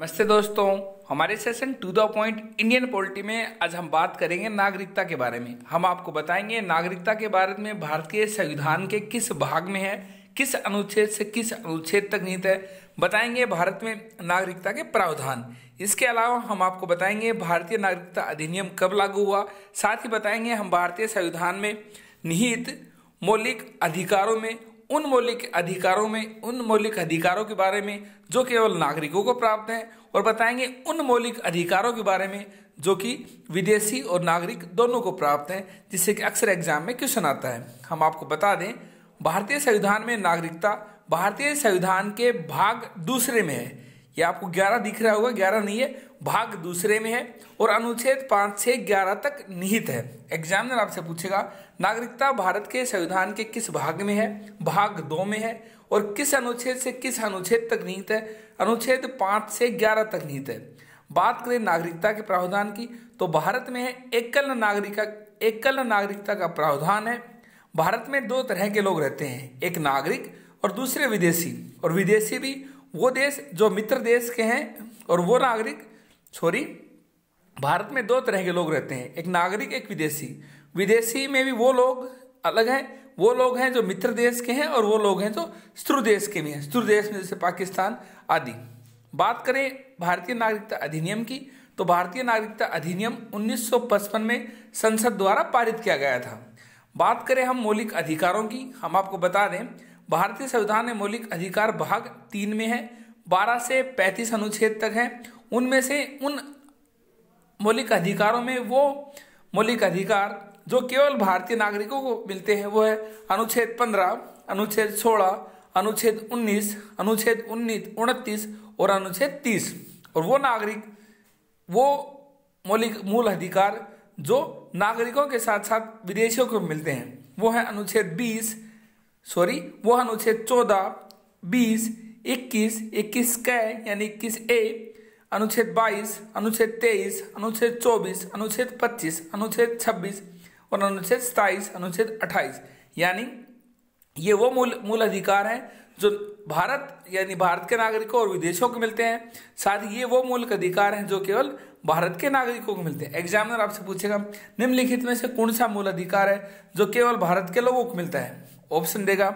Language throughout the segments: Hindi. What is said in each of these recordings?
नमस्ते दोस्तों, हमारे session to the point Indian polity में आज हम बात करेंगे नागरिकता के बारे में। हम आपको बताएंगे नागरिकता के बारे में भारतीय संविधान के किस भाग में है, किस अनुच्छेद से किस अनुच्छेद तक निहित है, बताएंगे भारत में नागरिकता के प्रावधान। इसके अलावा हम आपको बताएंगे भारतीय नागरिकता अधिनियम कब लागू हुआ, साथ ही बताएंगे हम भारतीय संविधान में निहित मौलिक अधिकारों में उन मौलिक अधिकारों के बारे में जो केवल नागरिकों को प्राप्त हैं, और बताएंगे उन मौलिक अधिकारों के बारे में जो कि विदेशी और नागरिक दोनों को प्राप्त हैं, जिससे कि अक्सर एग्जाम में क्वेश्चन आता है। हम आपको बता दें भारतीय संविधान में नागरिकता भारतीय संविधान के भाग दूसरे में है। ये आपको 11 दिख रहा होगा, 11 नहीं है, भाग दूसरे में है और अनुच्छेद 5 से 11 तक निहित है। एग्जामिनर आपसे पूछेगा नागरिकता भारत के संविधान के किस भाग में है, भाग 2 में है, और किस अनुच्छेद से किस अनुच्छेद तक निहित है, अनुच्छेद 5 से 11 तक निहित है। बात करें नागरिकता के प्रावधान की तो भारत में है एकल नागरिकता का प्रावधान है। भारत में 2 तरह के लोग रहते हैं, एक नागरिक और दूसरे विदेशी। और विदेशी भी वो देश जो मित्र देश के हैं और वो नागरिक भारत में 2 तरह के लोग रहते हैं, एक नागरिक एक विदेशी। विदेशी में भी वो लोग अलग हैं, वो लोग हैं जो मित्र देश के हैं और वो लोग हैं जो शत्रु देश के भी हैं, शत्रु देश में जैसे पाकिस्तान आदि। बात करें भारतीय नागरिकता अधिनियम की तो भारतीय नागरिकता अधिनियम 1955 में संसद द्वारा पारित किया गया था। बात करें हम मौलिक अधिकारों की, हम आपको बता दें भारतीय संविधान में मौलिक अधिकार भाग 3 में है, 12 से 35 अनुच्छेद तक है। उनमें से उन मौलिक अधिकारों में वो मौलिक अधिकार जो केवल भारतीय नागरिकों को मिलते हैं वो है अनुच्छेद 15, अनुच्छेद 16, अनुच्छेद 19, अनुच्छेद 29 और अनुच्छेद 30। और वो मूल अधिकार जो नागरिकों के साथ साथ विदेशियों को मिलते हैं वो है अनुच्छेद 14, 20, 21 क यानी 21A, अनुच्छेद 22, अनुच्छेद 23, अनुच्छेद 24, अनुच्छेद 25, अनुच्छेद 26 और अनुच्छेद 27, अनुच्छेद 28। यानी ये वो मूल अधिकार हैं जो भारत के नागरिकों और विदेशों को मिलते हैं। साथ ही ये वो मौलिक अधिकार हैं जो केवल भारत के नागरिकों को मिलते हैं। एग्जामिनर आपसे पूछेगा निम्नलिखित में से कौन सा मूल अधिकार है जो केवल भारत के लोगों को मिलता है। ऑप्शन देगा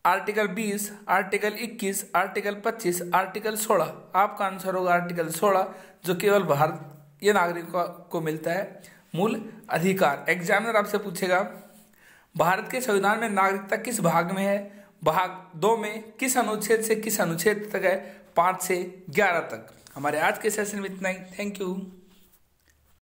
आर्टिकल 20, आर्टिकल 21, आर्टिकल 25, आर्टिकल 16। आपका आंसर होगा आर्टिकल 16 जो केवल भारतीय नागरिकों को मिलता है मूल अधिकार। एग्जामिनर आपसे पूछेगा भारत के संविधान में नागरिकता किस भाग में है, भाग 2 में, किस अनुच्छेद से किस अनुच्छेद तक है, 5 से 11 तक। हमारे आज के सेशन में इतना ही। Thank you.